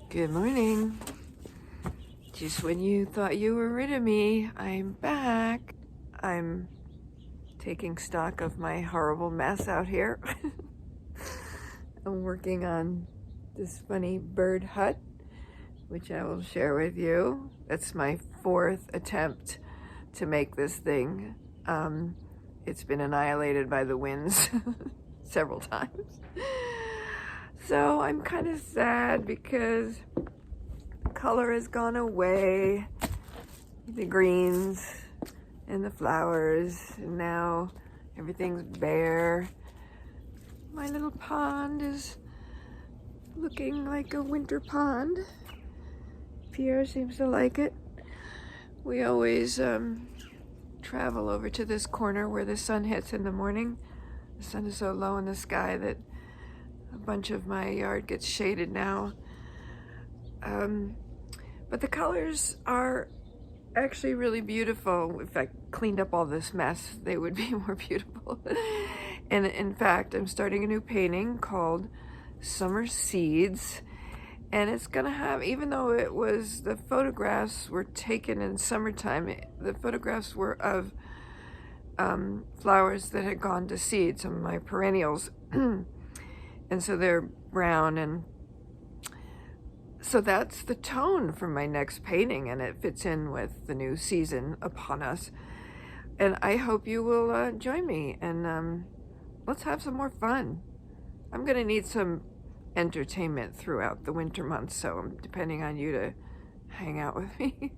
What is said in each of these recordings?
Good morning. Just when you thought you were rid of me, I'm back. I'm taking stock of my horrible mess out here. I'm working on this funny bird hut, which I will share with you. That's my 4th attempt to make this thing. It's been annihilated by the winds several times. So I'm kind of sad because the color has gone away, the greens and the flowers, and now everything's bare. My little pond is looking like a winter pond. Pierre seems to like it. We always travel over to this corner where the sun hits in the morning. The sun is so low in the sky that a bunch of my yard gets shaded now. But the colors are actually really beautiful. If I cleaned up all this mess, they would be more beautiful. And in fact, I'm starting a new painting called Summer Seeds. And it's gonna have, even though it was, the photographs were taken in summertime, the photographs were of flowers that had gone to seed, some of my perennials. And so they're brown, and so that's the tone for my next painting, and it fits in with the new season upon us. And I hope you will join me, and let's have some more fun. I'm gonna need some entertainment throughout the winter months, so I'm depending on you to hang out with me.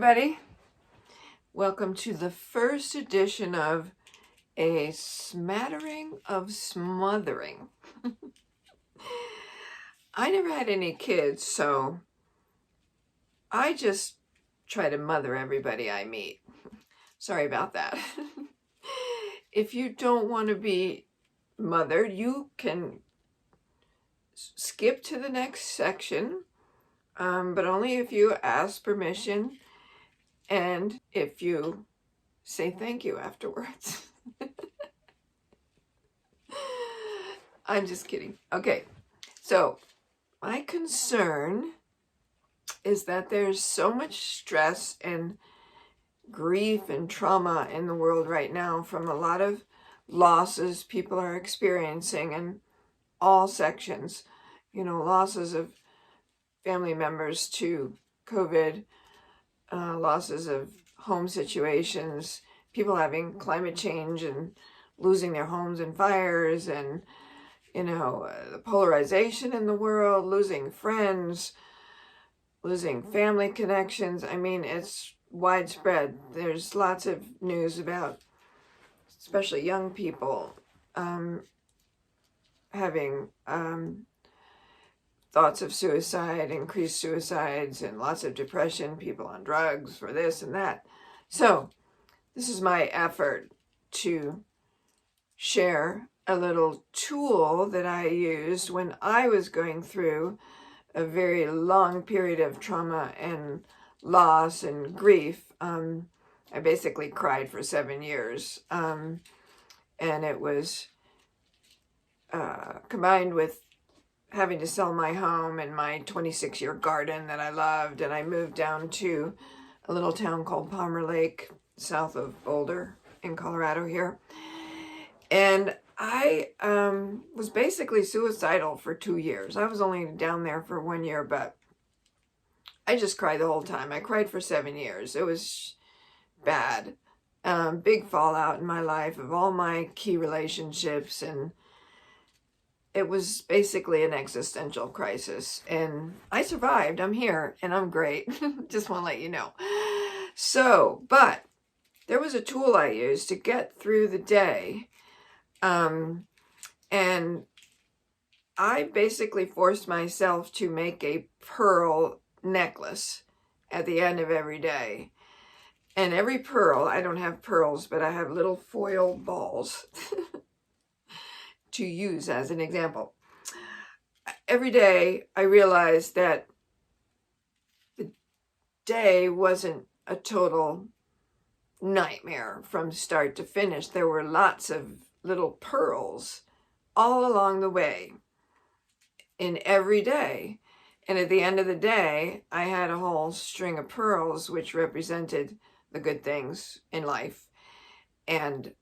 everybody. Welcome to the first edition of A Smattering of Smothering. I never had any kids, so I just try to mother everybody I meet. Sorry about that. If you don't want to be mothered, you can skip to the next section, but only if you ask permission and if you say thank you afterwards. I'm just kidding. Okay, so my concern is that there's so much stress and grief and trauma in the world right now from a lot of losses people are experiencing in all sections. You know, losses of family members to COVID, losses of home situations, people having climate change and losing their homes in fires, and the polarization in the world, losing friends, losing family connections. I mean, it's widespread. There's lots of news about, especially young people, having thoughts of suicide, increased suicides, and lots of depression, people on drugs for this and that. So this is my effort to share a little tool that I used when I was going through a very long period of trauma and loss and grief. I basically cried for 7 years, and it was combined with having to sell my home and my 26-year garden that I loved, and I moved down to a little town called Palmer Lake, south of Boulder in Colorado here. And I was basically suicidal for 2 years. I was only down there for 1 year, but I just cried the whole time. I cried for 7 years. It was bad. Big fallout in my life of all my key relationships, and it was basically an existential crisis. And I survived. I'm here, and I'm great. Just want to let you know. So, but there was a tool I used to get through the day. And I basically forced myself to make a pearl necklace at the end of every day. And every pearl, I don't have pearls, but I have little foil balls to use as an example. Every day I realized that the day wasn't a total nightmare from start to finish. There were lots of little pearls all along the way in every day. And at the end of the day, I had a whole string of pearls, which represented the good things in life. And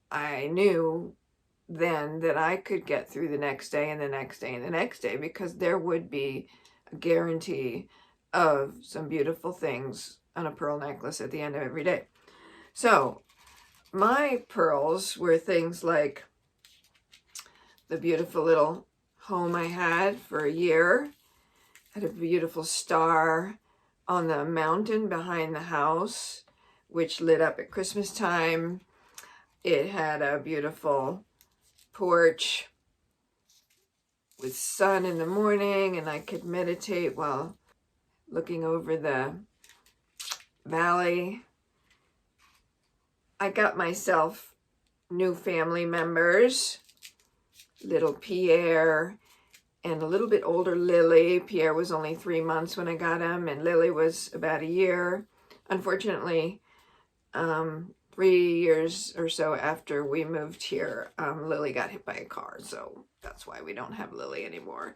I knew then that I could get through the next day and the next day and the next day, because there would be a guarantee of some beautiful things on a pearl necklace at the end of every day. So my pearls were things like the beautiful little home I had for a year. Had a beautiful star on the mountain behind the house, which lit up at Christmas time. It had a beautiful porch with sun in the morning, and I could meditate while looking over the valley. I got myself new family members, little Pierre and a little bit older Lily. Pierre was only 3 months when I got him, and Lily was about a year. Unfortunately, 3 years or so after we moved here, Lily got hit by a car, so that's why we don't have Lily anymore.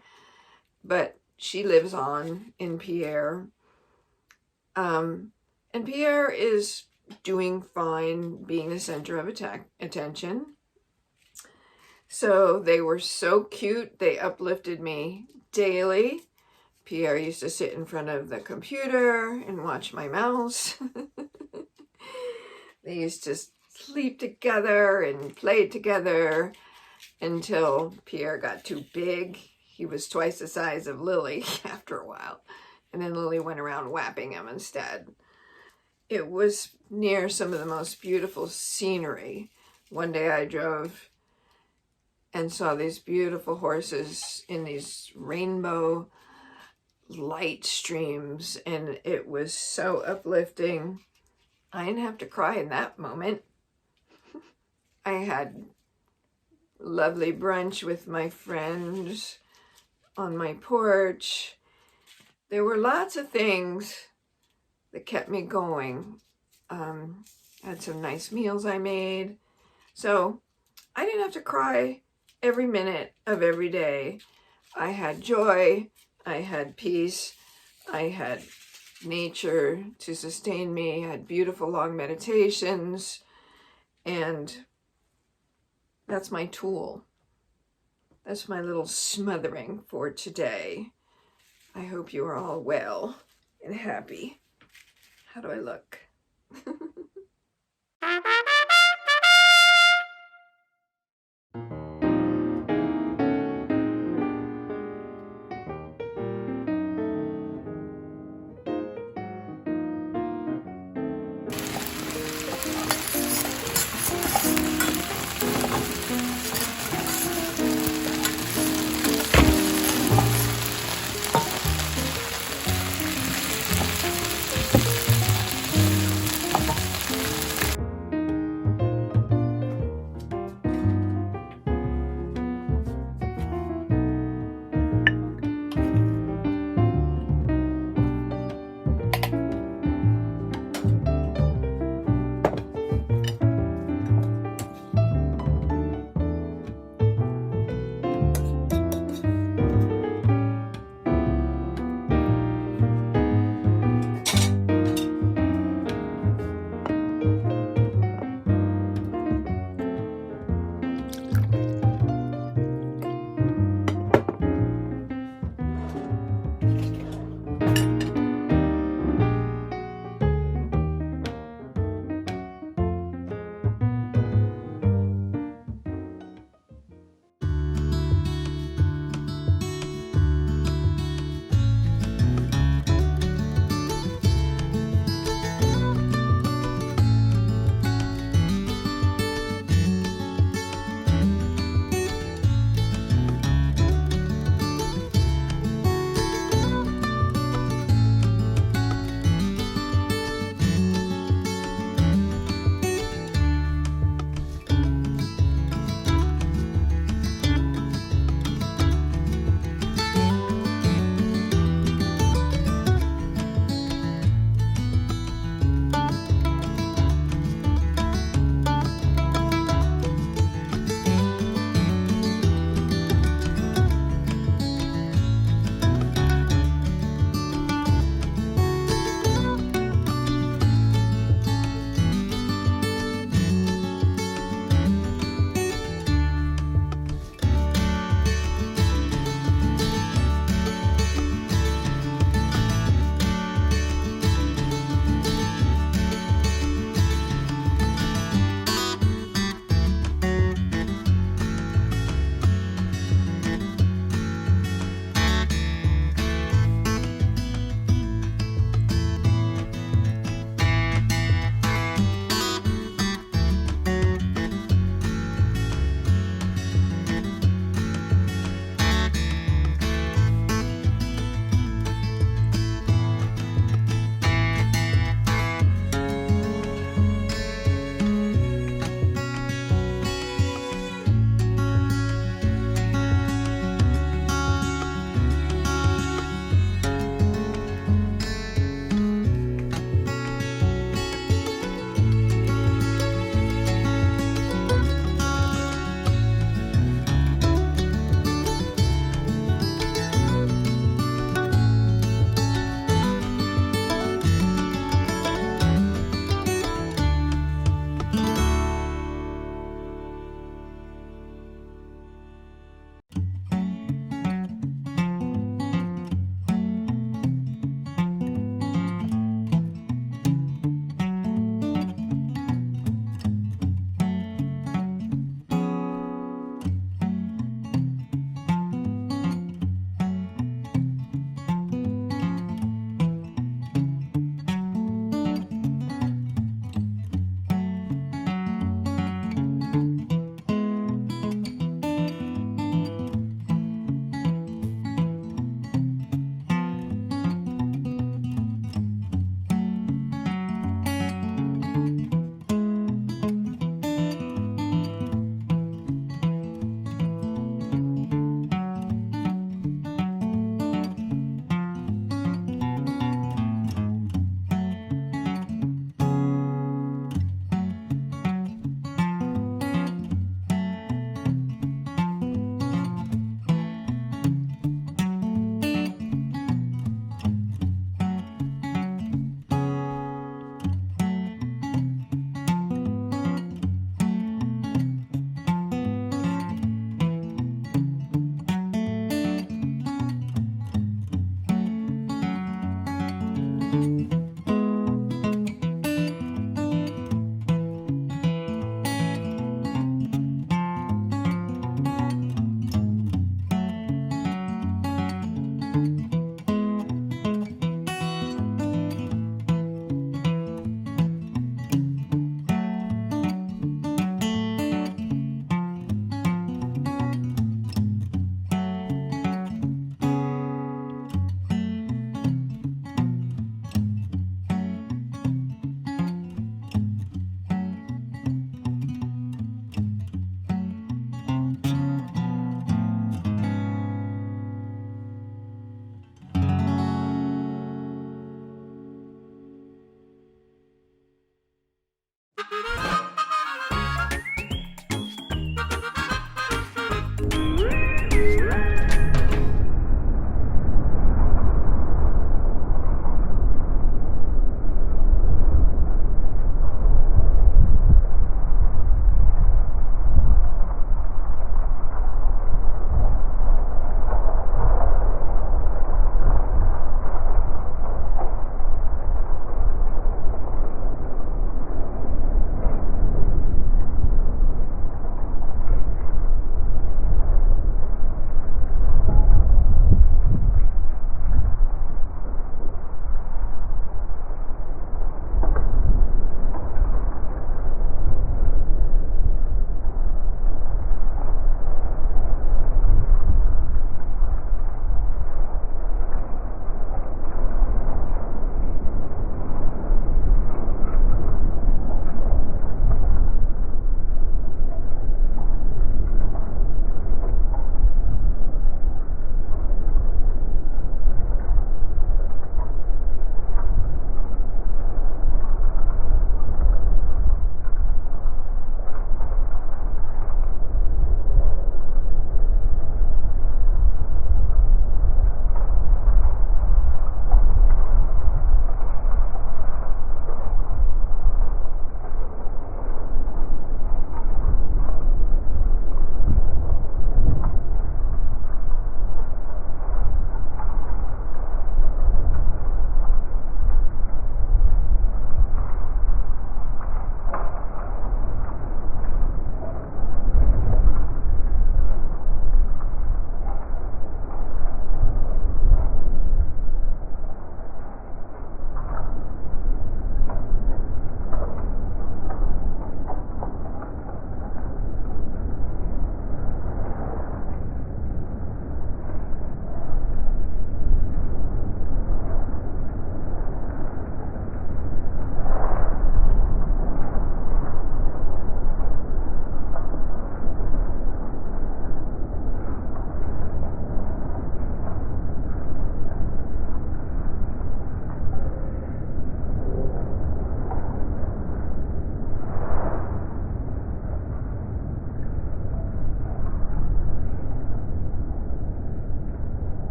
But she lives on in Pierre. And Pierre is doing fine, being the center of attention. So they were so cute. They uplifted me daily. Pierre used to sit in front of the computer and watch my mouse. They used to sleep together and play together until Pierre got too big. He was twice the size of Lily after a while. And then Lily went around whapping him instead. it was near some of the most beautiful scenery. One day I drove and saw these beautiful horses in these rainbow light streams, and it was so uplifting. I didn't have to cry in that moment. I had lovely brunch with my friends on my porch. There were lots of things that kept me going. Had some nice meals I made. So I didn't have to cry every minute of every day. I had joy, I had peace, I had nature to sustain me, I had beautiful long meditations, and that's my tool. That's my little smothering for today. I hope you are all well and happy. How do I look?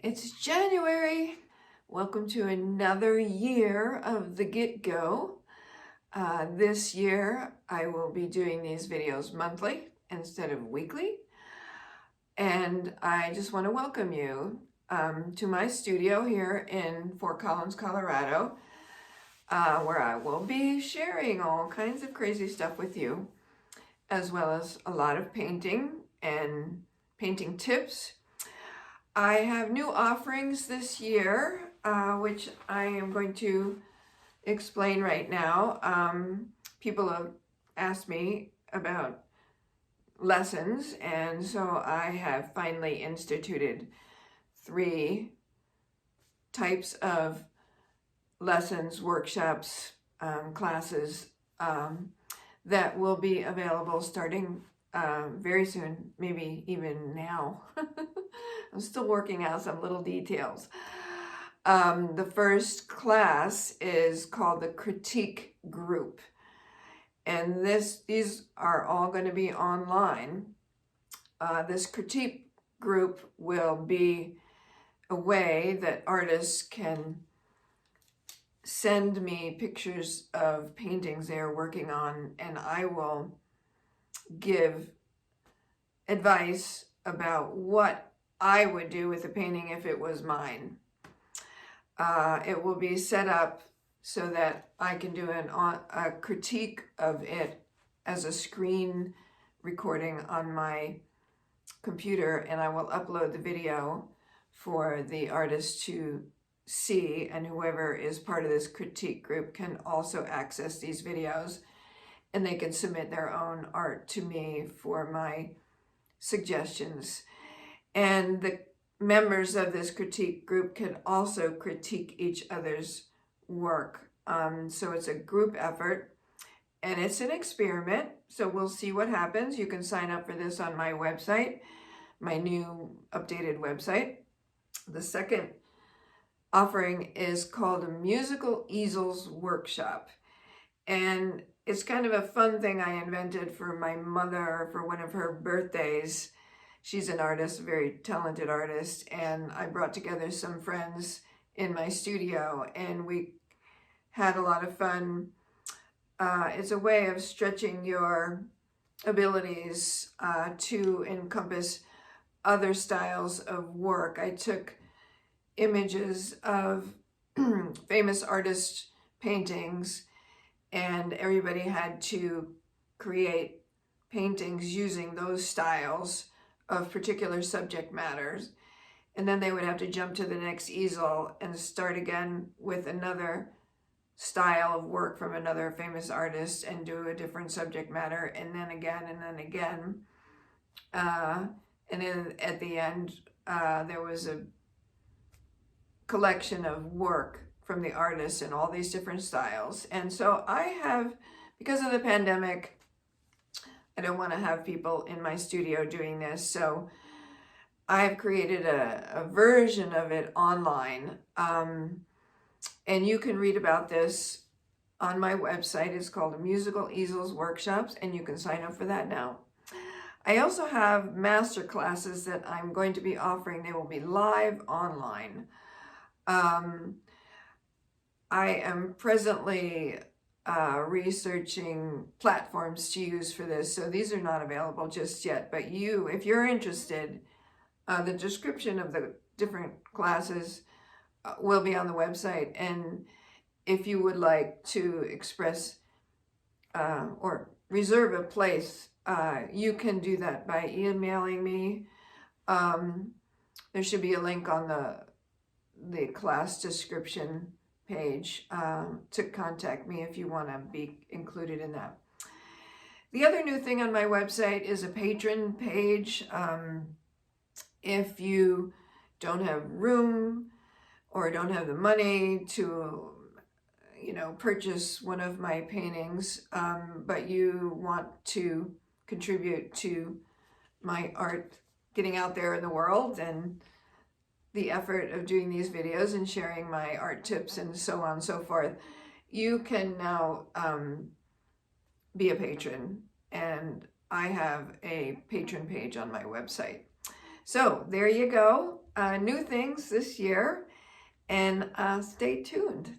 It's January. Welcome to another year of the get-go. This year I will be doing these videos monthly instead of weekly. And I just want to welcome you to my studio here in Fort Collins, Colorado, where I will be sharing all kinds of crazy stuff with you, as well as a lot of painting and painting tips. I have new offerings this year, which I am going to explain right now. People have asked me about lessons, and so I have finally instituted 3 types of lessons, workshops, classes that will be available starting very soon, maybe even now. I'm still working out some little details. The first class is called the Critique Group. And these are all going to be online. This critique group will be a way that artists can send me pictures of paintings they're working on, and I will give advice about what I would do with a painting if it was mine. It will be set up so that I can do a critique of it as a screen recording on my computer, and I will upload the video for the artist to see, and whoever is part of this critique group can also access these videos, and they can submit their own art to me for my suggestions. And the members of this critique group can also critique each other's work. So it's a group effort, and it's an experiment, so we'll see what happens. You can sign up for this on my website, my new updated website. The second offering is called a Musical Easels Workshop, and it's kind of a fun thing I invented for my mother for one of her birthdays. She's an artist, a very talented artist, and I brought together some friends in my studio, and we had a lot of fun. It's a way of stretching your abilities to encompass other styles of work. I took images of famous artist paintings, and everybody had to create paintings using those styles of particular subject matters, and then they would have to jump to the next easel and start again with another style of work from another famous artist and do a different subject matter, and then again, and then again. And then at the end, there was a collection of work from the artists in all these different styles. And so I have, because of the pandemic, I don't want to have people in my studio doing this, so I've created a version of it online. And you can read about this on my website. It's called Musical Easels Workshops, and you can sign up for that now. I also have master classes that I'm going to be offering. They will be live online. I am presently researching platforms to use for this, so these are not available just yet, but if you're interested, the description of the different classes will be on the website, and if you would like to express or reserve a place, you can do that by emailing me. There should be a link on the class description page to contact me if you want to be included in that. The other new thing on my website is a patron page. If you don't have room or don't have the money to, purchase one of my paintings, but you want to contribute to my art getting out there in the world and the effort of doing these videos and sharing my art tips and so on and so forth, you can now be a patron, and I have a patron page on my website. So there you go. New things this year, and stay tuned.